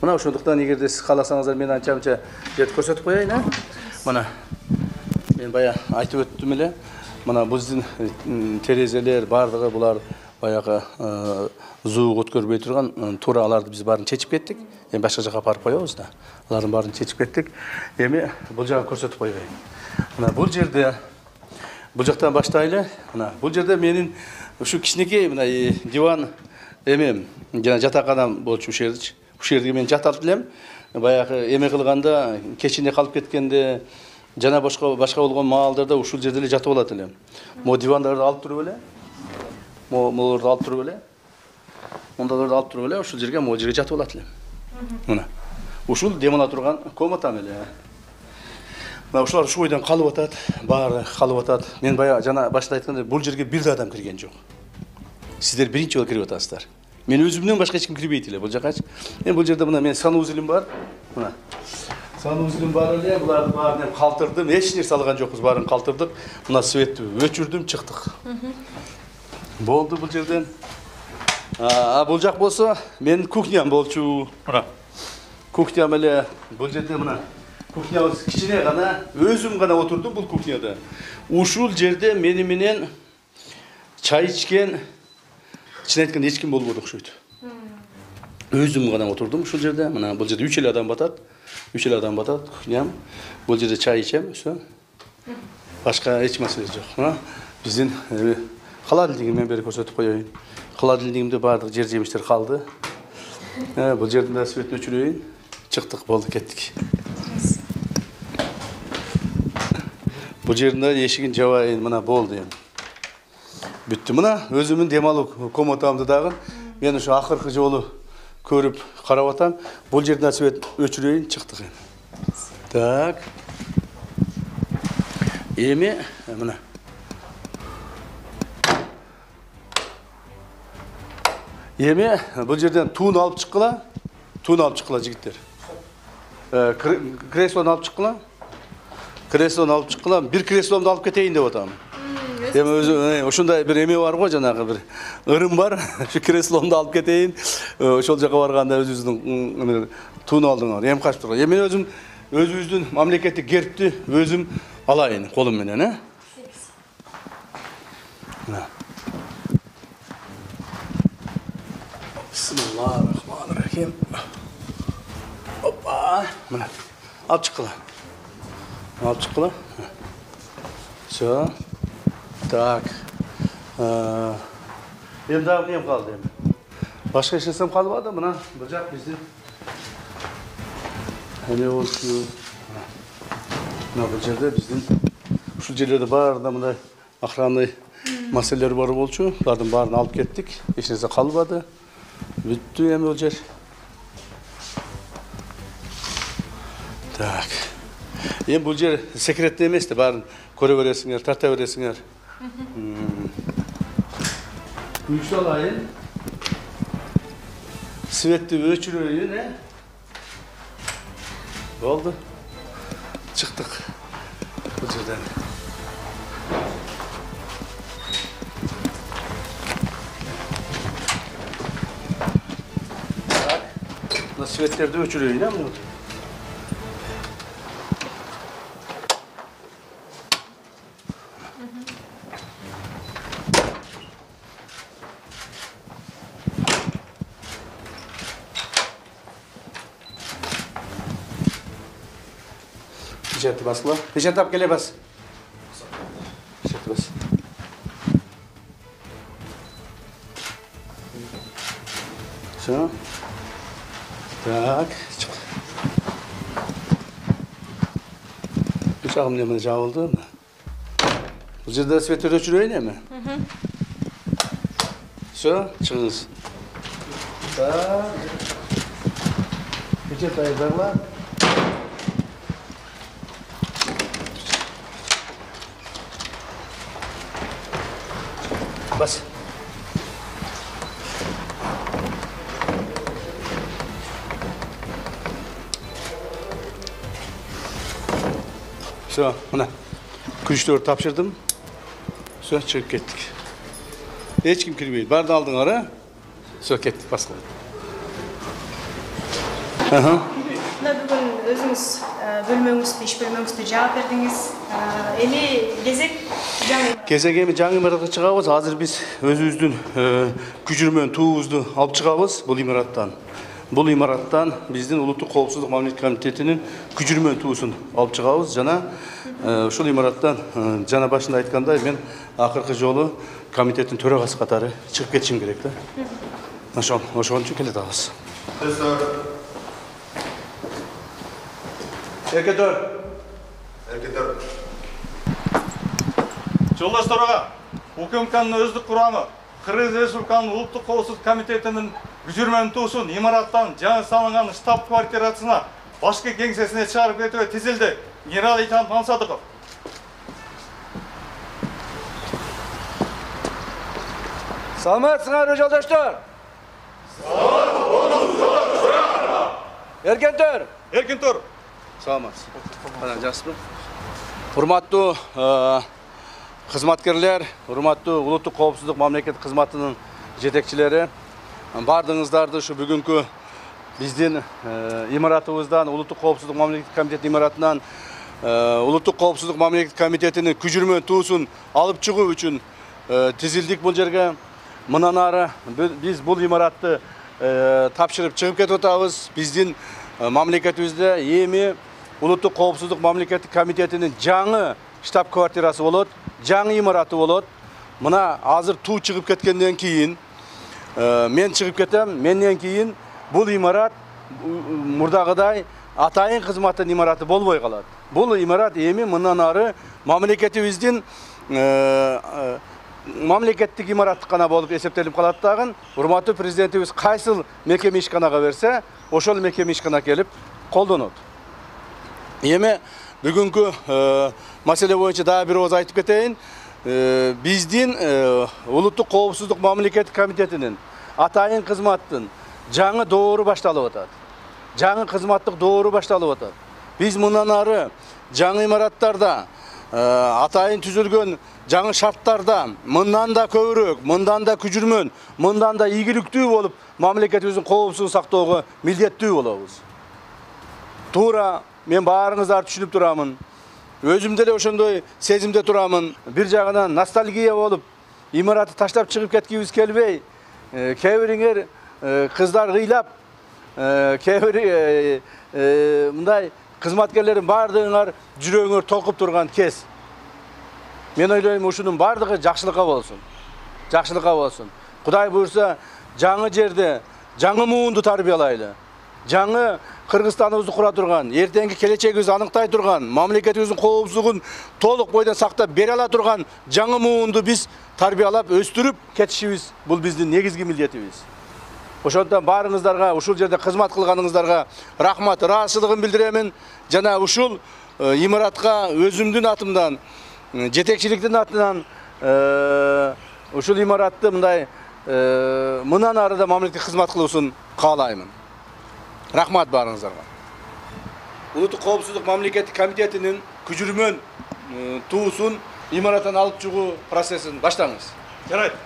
Mına ошондуктан эгерде сиз кааласаңыздар мен анча-мынча жерди көрсөтүп коеюн, а? Мына мен бая айтып өттүм эле. Мына биздин терезелер бардыгы булар баягы зуук өткөрбөй турган туура аларды биз баарын чечип кеттик. Эми башка жака апарып коебуз да. Алардын баарын чечип кеттик. Эми бул жагын көрсөтүп коеюн. Мына бул жерде бул жактан баштайлы. Мына бул жерде менин ушу кичинекей мына диван эмем жана жатаканам болчу ушул жердечи. Ушул жерге мен жатат элем. Баягы эме кылганда кечине калып кеткенде жана башка болгон маалдарда ушул жерде эле жатып алат элем. Мо дивандарды алып туруп эле. Молорду алып туруп эле. Мондаларды алып туруп эле ушул жерге могу жерге жатып алат элем. Мына. Ушул дем ала турган комнатам эле. Мына ушулар ушу бойдон калып атат, баары калып атат. Мен бая жана башта айткандай бул жерге бир да адам кирген жок. Сиздер биринчи жолу кирип атасыздар. Мен өзүмдөн башка эч ким кирбейт эле бул жакачы. Мен бул жерде мына мен санузелим бар. Мына. Санузелим бар эле, буларды баарын калтырдым. Эч нерсе алган жокпуз, баарын калтырдык. Мына светти өчүрдүм, чыктык. Болду бул жерден. Бул жак болсо менин кухням болчу. Мына. Кухням эле бул жерде мына. Кухнябыз кичине гана, өзүм гана отурдум бул кухняда. Ушул жерде мени менен чай ичкен, чын айтканда эч ким болбоду окшойт. Өзүм гана отурдум ушул жерде. Мына бул жерде 3 эле адам батат. 3 эле адам батат кухням. Бул жерде чай ичем, всё. Башка эч маселе жок. Мына биздин холодильнигин мен бери көрсөтүп коеюн. Холодильнигимде баардык жер жемиштер калды. Бул жерден да светти өчүрөйүн. Чыктык, болду, кеттик. Бул жерде эшигин жабайын, мына болду эми. Бүттү. Мына өзүмдүн дем алуу комнатамды дагы мен ушу акыркы жолу көрүп карап атам. Бул жерден свет өчүрөйүн, чыктык эми. Так. Эми мына. Эми бул жерден туун алып чыккыла. Туун алып чыккыла жигиттер. Креслону алып чыккыла. Креслону алып чыккыла. Бир кресломду алып кетейин деп атам. Эми өзү ошондой бир эме бар го, жанагы бир ырым бар. Шу кресломду алып кетейин. Ошол жака барганда өзүбүздүн туун алдыңар. Эми качып турган. Эми мен өзүбүздүн мамлекеттик гербти өзүм алайын колум менен, э? Мына. Бисмиллахиррахманиррахим. Опа. Мына. Алып чыккыла. Алып чыккыла. Всё. Так. Эми дагы нем калды эми? Башка эч нерсем калбады. Мына бул жак биздин эме болчу. Мына бул жерде биздин ушул жерлерде баарында мындай охранный маселелер бар болчу. Булардын баарын алып кеттик. Эч нерсе калбады. Бүттү эми бул жер. Так. Эми бул жер секретте эмес да, баарын көрө бересиңер, тарта бересиңер. Күчтү алайын. Светти өчүрөйүн, э? Болду. Чыктык бул жерден. Так. Мына светтерди өчүрөйүн, э, мына. Pişerti bas la. Pişerti ap gele bas. Pişerti bas. Все. Так. Bıçağım ne jabıldı mı? Bu жерде свет өчүрөйүн эми? Все, чыгыңыз. Так. Печать айдарла. Bas. Все, мына күчтөрдү тапшырдым. Все, чыгып кеттик. Эч ким кирбейт. Барды алдыңар, а? Все, кеттик, баскыла. Mına бүгін өзіңіз бөлмеңізді, іш бөлмеңізді жауап бердіңіз. Eli gezek Кезеге жаңы имаратқа шығабыз. Азыр біз өзіміздің күжірмен туыбызды алып шығабыз бұл имараттан. Бұл имараттан біздің Улуттук коопсуздук мамлекеттик комитетінің күжірмен туысын алып шығабыз. Жана ушул имараттан жана башында айткандай мен акыркы жолу комитеттин төрагасы катары чыгып кетишим керек да. Ошон үчүн келе атабыз. Эркетөр. Жолдаш төраға, УКМКнын өздүк курамы Кыргыз Республиканын Улуттук коопсуздук комитетинин күжүрмөн туусун имараттан жаңы салынган штаб квартирасына башкы кеңсесине чыгарып кетүүгө тизилди. Генерал-лейтенант Мансадыков. Саламатсыңарбы жолдоштор? Эркентөр. Эркентөр. Саламатсыз. Кана жакшысызбы? Урматтуу кызматкерлер, урматтуу Улуттук коопсуздук мамлекеттик кызматынын жетекчилери, бардыгыңыздарды ушу бүгүнкү биздин имаратыбыздан, Улуттук коопсуздук мамлекеттик комитет имаратынан Улуттук коопсуздук мамлекеттик комитетинин күжүрмөн туусун алып чыгуу үчүн тизилдик бул жерге. Мындан ары биз бул имаратты тапшырып чыгып кетип атабыз. Биздин мамлекетибизде эми Улуттук коопсуздук мамлекеттик комитетинин жаңы штаб квартирасы болот, жаңы имараты болот. Мына азыр туу чыгып кеткенден кийин мен чыгып кетем, менден кийин бул имарат мурдагыдай атайын кызматтын имараты болбой калат. Бул имарат эми мындан ары мамлекетибиздин мамлекеттик имараттык гана болуп эсептелип калат дагы. Урматтуу президентибиз кайсыл мекеме ишканага берсе, ошол мекеме ишкана келип колдонот. Эми бүгүнкү маселе боюнча дагы бир ооз айтып кетейин. Биздин Улуттук коопсуздук мамлекеттик комитетинин атайын кызматтын жаңы доору башталып атат. Жаңы кызматтык доору башталып атат. Биз мындан ары жаңы имараттарда атайын түзүлгөн жаңы шарттарда мындан да көбүрөөк, мындан да күжүрмөн, мындан да ийгиликтүү болуп мамлекетибиздин коопсуздугун сактоого милдеттүү болобуз. Туура мен баарыңыздарды түшүнүп турамын. Өзүм деле ошондой сезимде турамын. Бир жагынан ностальгия болуп, имаратты таштап чыгып кеткибиз келбей, кээ бириңер кыздар кыйлап, кээ бири мындай кызматкерлердин баардыгыңар жүрөгүңөр толкуп турган кез. Мен ойлойм ушунун баардыгы жакшылыкка болсун. Жакшылыкка болсун. Кудай буйрса, жаңы жерде жаңы муунду тарбиялайлы. Жаңы Кыргызстаныбызды кура турган, эртеңки келечегибизди аныктай турган, мамлекетибиздин коопсуздугун толук бойдон сактап бере ала турган жаңы муунду биз тарбиялап өстүрүп кетишибиз бул биздин негизги милдетибиз. Ошондон баарыңыздарга, ушул жерде кызмат кылганыңыздарга рахмат, ыраазычылыгын билдиремин. Жана ушул имаратка өзүмдүн атымдан, жетекчиликтин атынан ушул имаратты мындай мындан ары да мамлекеттик кызмат кылуусун каалаймын. Рахмат баарыңыздарга. Улуттук коопсуздук мамлекеттик комитетинин күжүрмөн туусун имараттан алып чыгуу процессин баштаңыз. Жарайт.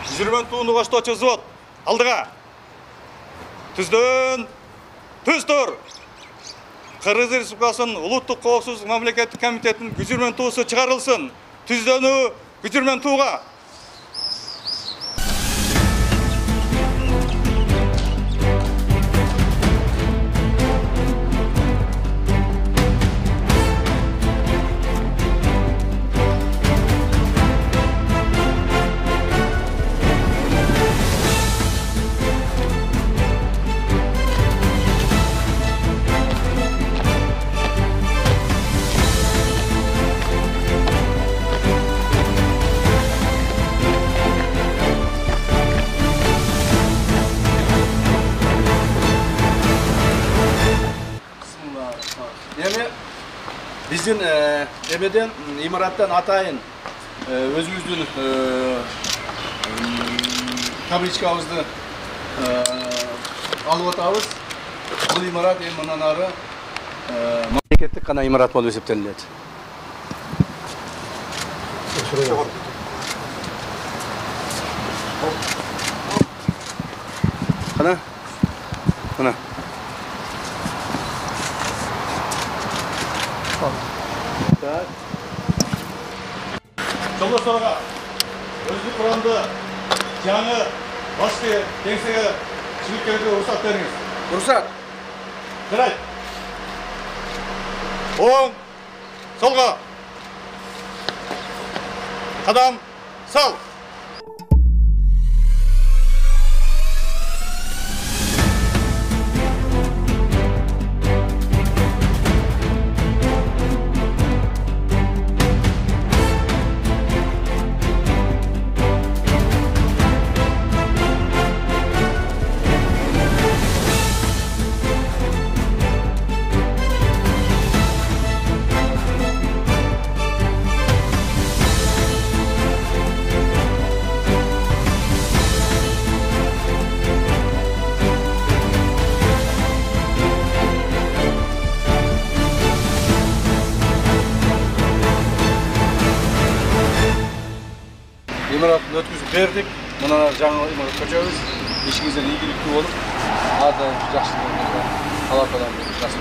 Күжүрмөн тууну баштоочу взвод алдыга. Түздөн түз-тур. Кыргыз Республикасынын Улуттук коопсуздук мамлекеттик комитетинин күжүрмөн туусу чыгарылсын. Түздөнүү күжүрмөн тууга. Биздин эмеден имараттан атайын өзүбүздүн табличкабызды алып атабыз. Бул имарат эми мындан ары мамлекеттик гана имарат болуп эсептелинет. Кана Mına. Так. Жолдош Тораға, өздік құрамды жаңы башқы кеңсеге жігіттерге рұқсат беріңіз. Рұқсат. Жарайды. Оң, солға. Қадам, сал. İmaratını ötküzüp verdik. Buna жаңы имарат көчөбүз. İşinizden ийгиликтүү болуп, ада жакшы болот. Алла таалам жакшы